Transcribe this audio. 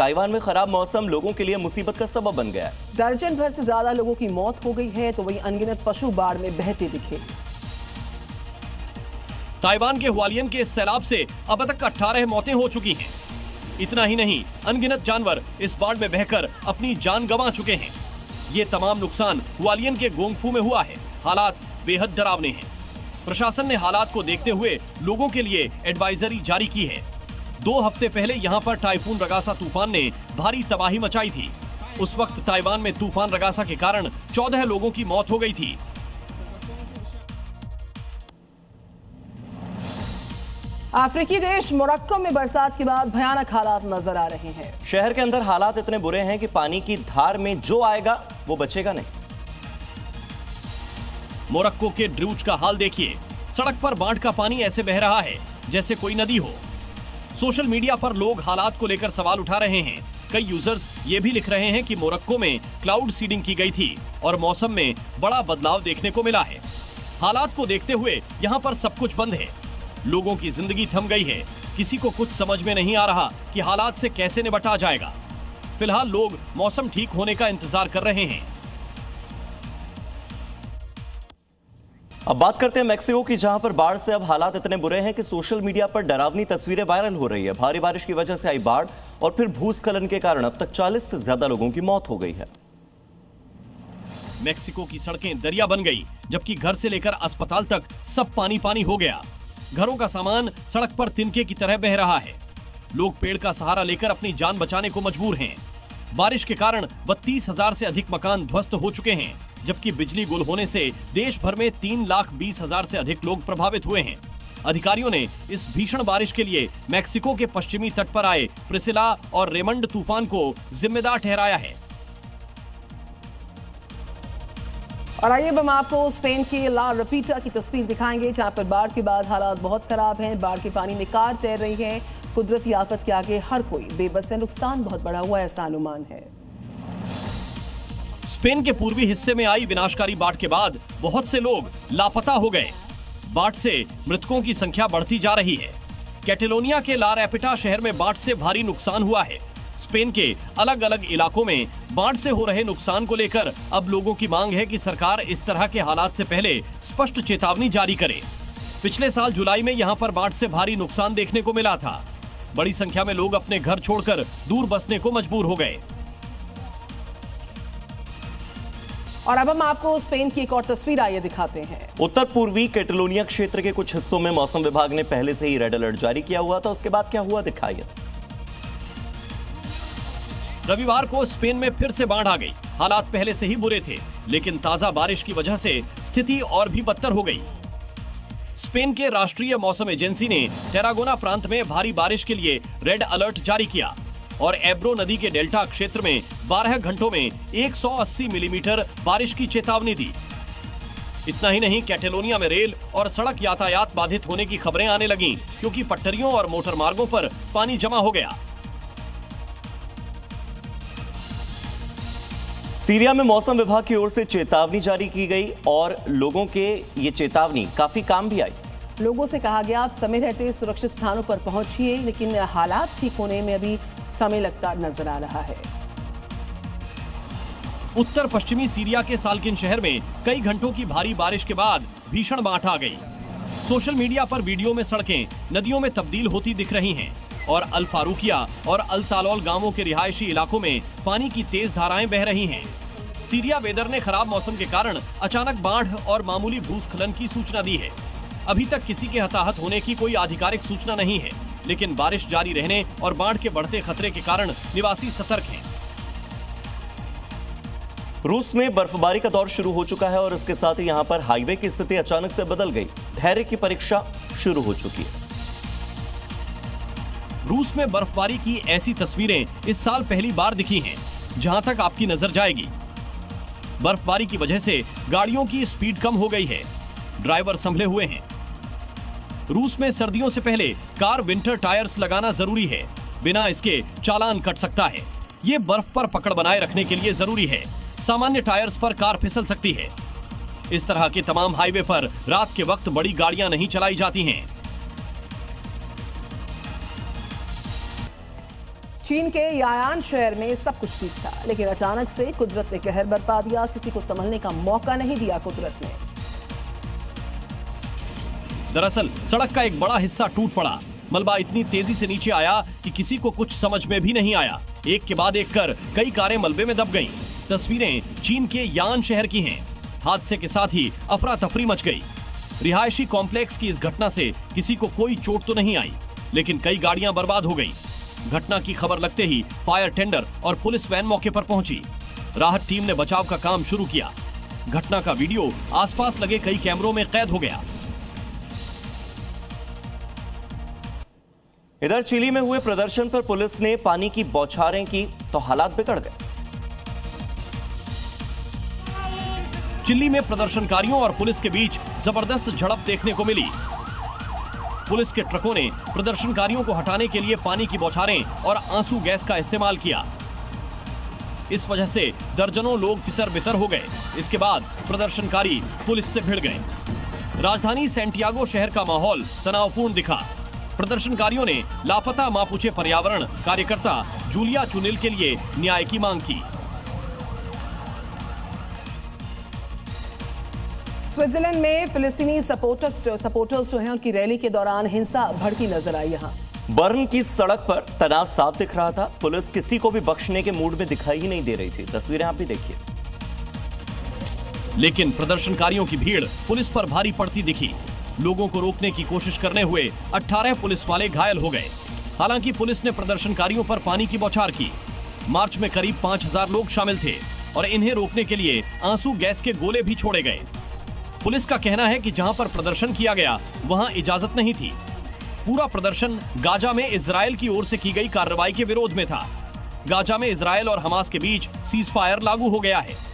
Taiwan में खराब मौसम लोगों के लिए मुसीबत का सबब बन गया है। दर्जन भर से ज्यादा लोगों की मौत हो गई है तो वहीं अनगिनत पशु बाढ़ में बहते दिखे। ताइवान के हुआलियन के इस सैलाब से अब तक 18 मौतें हो चुकी हैं। इतना ही नहीं, अनगिनत जानवर इस बाढ़ में बहकर अपनी जान गंवा चुके हैं। ये तमाम नुकसान हुआलियन के गोंगफू में हुआ है। हालात बेहद डरावने हैं। प्रशासन ने हालात को देखते हुए लोगों के लिए एडवाइजरी जारी की है। 2 हफ्ते पहले यहाँ पर टाइफून रगासा तूफान ने भारी तबाही मचाई थी। उस वक्त ताइवान में तूफान रगासा के कारण 14 लोगों की मौत हो गई थी। अफ्रीकी देश मोरक्को में बरसात के बाद भयानक हालात नजर आ रहे हैं। शहर के अंदर हालात इतने बुरे हैं कि पानी की धार में जो आएगा वो बचेगा नहीं। मोरक्को के ड्रूज का हाल देखिए। सड़क पर बाढ़ का पानी ऐसे बह रहा है जैसे कोई नदी हो। सोशल मीडिया पर लोग हालात को लेकर सवाल उठा रहे हैं। कई यूजर्स ये भी लिख रहे हैं कि मोरक्को में क्लाउड सीडिंग की गई थी और मौसम में बड़ा बदलाव देखने को मिला है। हालात को देखते हुए यहाँ पर सब कुछ बंद है। लोगों की जिंदगी थम गई है। किसी को कुछ समझ में नहीं आ रहा कि हालात से कैसे निपटा जाएगा। फिलहाल लोग मौसम ठीक होने का इंतजार कर रहे हैं। अब बात करते हैं मैक्सिको की, जहां पर बाढ़ से अब हालात इतने बुरे हैं कि सोशल मीडिया पर डरावनी तस्वीरें वायरल हो रही है। भारी बारिश की वजह से आई बाढ़ और फिर भूस्खलन के कारण अब तक 40 से ज्यादा लोगों की मौत हो गई है। मैक्सिको की सड़कें दरिया बन गई, जबकि घर से लेकर अस्पताल तक सब पानी पानी हो गया। घरों का सामान सड़क पर तिनके की तरह बह रहा है। लोग पेड़ का सहारा लेकर अपनी जान बचाने को मजबूर हैं। बारिश के कारण 32,000 से अधिक मकान ध्वस्त हो चुके हैं, जबकि बिजली गुल होने से देश भर में 3,20,000 से अधिक लोग प्रभावित हुए हैं। अधिकारियों ने इस भीषण बारिश के लिए मैक्सिको के पश्चिमी तट पर आए प्रिसिला और रेमंड तूफान को जिम्मेदार ठहराया है। और आइए अब हम आपको स्पेन की ला रपीटा की तस्वीर दिखाएंगे, जहां पर बाढ़ के बाद हालात बहुत खराब हैं। बाढ़ के पानी में कार तैर रही है। कुदरती आफत के आगे हर कोई बेबस है। नुकसान बहुत बड़ा हुआ है, ऐसा अनुमान है। स्पेन के पूर्वी हिस्से में आई विनाशकारी बाढ़ के बाद बहुत से लोग लापता हो गए। बाढ़ से मृतकों की संख्या बढ़ती जा रही है। कैटेलोनिया के ला रैपिटा शहर में बाढ़ से भारी नुकसान हुआ है। स्पेन के अलग अलग इलाकों में बाढ़ से हो रहे नुकसान को लेकर अब लोगों की मांग है कि सरकार इस तरह के हालात से पहले स्पष्ट चेतावनी जारी करे। पिछले साल जुलाई में यहां पर बाढ़ से भारी नुकसान देखने को मिला था। बड़ी संख्या में लोग अपने घर छोड़कर दूर बसने को मजबूर हो गए। और अब हम आपको स्पेन की एक और तस्वीर आइए दिखाते हैं। उत्तर पूर्वी कैटेलोनिया क्षेत्र के कुछ हिस्सों में मौसम विभाग ने पहले से ही रेड अलर्ट जारी किया हुआ था। उसके बाद क्या हुआ दिखाइए। रविवार को स्पेन में फिर से बाढ़ आ गई। हालात पहले से ही बुरे थे, लेकिन ताजा बारिश की वजह से स्थिति और भी बदतर हो गई। स्पेन के राष्ट्रीय मौसम एजेंसी ने टेरागोना प्रांत में भारी बारिश के लिए रेड अलर्ट जारी किया और एब्रो नदी के डेल्टा क्षेत्र में 12 घंटों में 180 मिलीमीटर बारिश की चेतावनी दी। इतना ही नहीं, कैटेलोनिया में रेल और सड़क यातायात बाधित होने की खबरें आने लगीं, क्योंकि पटरियों और मोटर मार्गों पर पानी जमा हो गया। सीरिया में मौसम विभाग की ओर से चेतावनी जारी की गई और लोगों के ये चेतावनी काफी काम भी आई। लोगों से कहा गया आप समय रहते सुरक्षित स्थानों पर पहुंचिए, लेकिन हालात ठीक होने में अभी समय लगता नजर आ रहा है। उत्तर पश्चिमी सीरिया के सालकिन शहर में कई घंटों की भारी बारिश के बाद भीषण बाढ़ आ गई। सोशल मीडिया पर वीडियो में सड़कें नदियों में तब्दील होती दिख रही हैं और अल फारूकिया और अल तालोल गांवों के रिहायशी इलाकों में पानी की तेज धाराएं बह रही हैं। सीरिया वेदर ने खराब मौसम के कारण अचानक बाढ़ और मामूली भूस्खलन की सूचना दी है। अभी तक किसी के हताहत होने की कोई आधिकारिक सूचना नहीं है, लेकिन बारिश जारी रहने और बाढ़ के बढ़ते खतरे के कारण निवासी सतर्क हैं। रूस में बर्फबारी का दौर शुरू हो चुका है और इसके साथ ही यहां पर हाईवे की स्थिति अचानक से बदल गई। धैर्य की परीक्षा शुरू हो चुकी है। रूस में बर्फबारी की ऐसी तस्वीरें इस साल पहली बार दिखी हैं, जहां तक आपकी नजर जाएगी। बर्फबारी की वजह से गाड़ियों की स्पीड कम हो गई है। ड्राइवर संभले हुए हैं। रूस में सर्दियों से पहले कार विंटर टायर्स लगाना जरूरी है, बिना इसके चालान कट सकता है। ये बर्फ पर पकड़ बनाए रखने के लिए जरूरी है। सामान्य टायर्स पर कार फिसल सकती है। इस तरह के तमाम हाईवे पर रात के वक्त बड़ी गाड़ियां नहीं चलाई जाती हैं। चीन के यायान शहर में सब कुछ ठीक था, लेकिन अचानक से कुदरत ने कहर बरपा दिया। किसी को संभलने का मौका नहीं दिया कुदरत ने। दरअसल सड़क का एक बड़ा हिस्सा टूट पड़ा। मलबा इतनी तेजी से नीचे आया कि किसी को कुछ समझ में भी नहीं आया। एक के बाद एक कर कई कारें मलबे में दब गईं। तस्वीरें चीन के यान शहर की हैं। हादसे के साथ ही अफरा तफरी मच गई। रिहायशी कॉम्प्लेक्स की इस घटना से किसी को कोई चोट तो नहीं आई, लेकिन कई गाड़ियां बर्बाद हो गईं। घटना की खबर लगते ही फायर टेंडर और पुलिस वैन मौके पर पहुंची। राहत टीम ने बचाव का काम शुरू किया। घटना का वीडियो आसपास लगे कई कैमरों में कैद हो गया। इधर चिली में हुए प्रदर्शन पर पुलिस ने पानी की बौछारें की तो हालात बिगड़ गए। चिली में प्रदर्शनकारियों और पुलिस के बीच जबरदस्त झड़प देखने को मिली। पुलिस के ट्रकों ने प्रदर्शनकारियों को हटाने के लिए पानी की बौछारें और आंसू गैस का इस्तेमाल किया। इस वजह से दर्जनों लोग तितर-बितर हो गए। इसके बाद प्रदर्शनकारी पुलिस से भिड़ गए। राजधानी सैंटियागो शहर का माहौल तनावपूर्ण दिखा। प्रदर्शनकारियों ने लापता मापुचे पर्यावरण कार्यकर्ता जूलिया चुनिल के लिए न्याय की मांग की। स्विट्जरलैंड में फिलिस्तीनी सपोर्टर्स जो हैं उनकी रैली के दौरान हिंसा भड़की नजर आई। यहाँ बर्न की सड़क पर तनाव साफ दिख रहा था। पुलिस किसी को भी बख्शने के मूड में दिखाई ही नहीं दे रही थी। तस्वीरें आप भी देखिए। लेकिन प्रदर्शनकारियों की भीड़ पुलिस पर भारी पड़ती दिखी। लोगों को रोकने की कोशिश करने हुए 18 पुलिस वाले घायल हो गए। हालांकि पुलिस ने प्रदर्शनकारियों पर पानी की बौछार की। मार्च में करीब 5000 लोग शामिल थे और इन्हें रोकने के लिए आंसू गैस के गोले भी छोड़े गए। पुलिस का कहना है कि जहां पर प्रदर्शन किया गया वहां इजाजत नहीं थी। पूरा प्रदर्शन गाजा में इजरायल की ओर से की गई कार्रवाई के विरोध में था। गाजा में इजरायल और हमास के बीच सीज फायर लागू हो गया है।